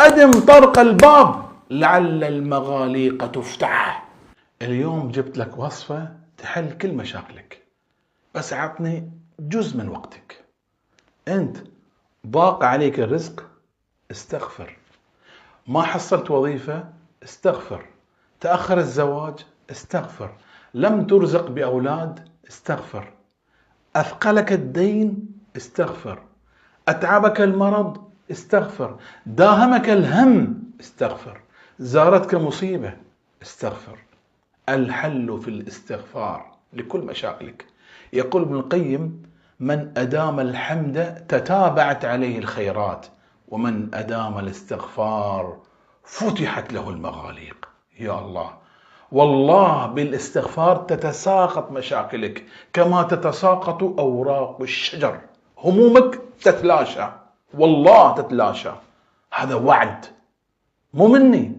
أدم طرق الباب لعل المغاليق تفتح. اليوم جبت لك وصفة تحل كل مشاكلك، بس عطني جزء من وقتك. أنت ضاق عليك الرزق، استغفر. ما حصلت وظيفة، استغفر. تأخر الزواج، استغفر. لم ترزق بأولاد، استغفر. أثقلك الدين، استغفر. أتعبك المرض، استغفر. داهمك الهم، استغفر. زارتك مصيبة، استغفر. الحل في الاستغفار لكل مشاكلك. يقول ابن القيم: من أدام الحمد تتابعت عليه الخيرات، ومن أدام الاستغفار فتحت له المغاليق. يا الله، والله بالاستغفار تتساقط مشاكلك كما تتساقط أوراق الشجر. همومك تتلاشى، والله تتلاشى. هذا وعد مو مني،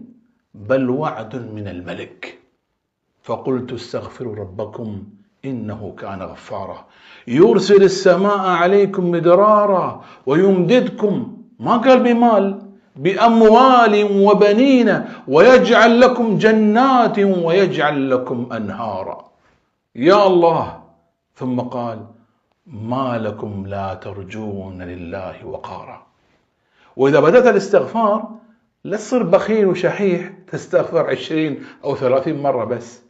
بل وعد من الملك. فقلت استغفروا ربكم إنه كان غفارا يرسل السماء عليكم مدرارا ويمددكم، ما قال بمال، بأموال وبنين ويجعل لكم جنات ويجعل لكم أنهارا. يا الله. ثم قال: ما لكم لا ترجون لله وقارا. وإذا بدأت الاستغفار لا تصير بخيل وشحيح تستغفر 20 أو 30 مرة بس،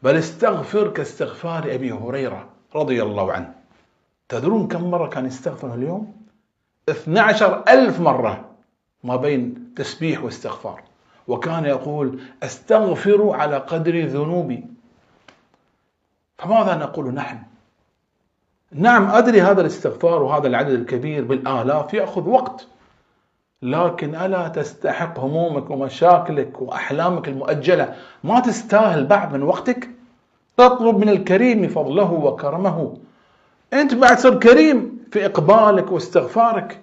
بل استغفر كاستغفار أبي هريرة رضي الله عنه. تدرون كم مرة كان يستغفر اليوم؟ 12,000 مرة ما بين تسبيح واستغفار. وكان يقول: استغفر على قدر ذنوبي. فماذا نقول نحن؟ نعم أدري هذا الاستغفار وهذا العدد الكبير بالآلاف يأخذ وقت، لكن ألا تستحق همومك ومشاكلك وأحلامك المؤجلة ما تستاهل بعض من وقتك؟ تطلب من الكريم فضله وكرمه، أنت بعد صر كريم في إقبالك واستغفارك.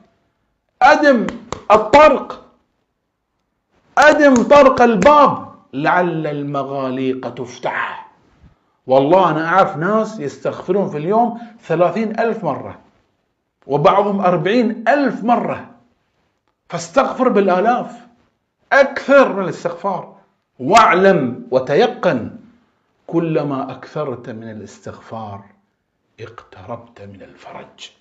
أدم الطرق، أدم طرق الباب لعل المغاليق تفتح. والله أنا أعرف ناس يستغفرون في اليوم 30,000 مرة، وبعضهم 40,000 مرة. فاستغفر بالآلاف، أكثر من الاستغفار. واعلم وتيقن كلما أكثرت من الاستغفار اقتربت من الفرج.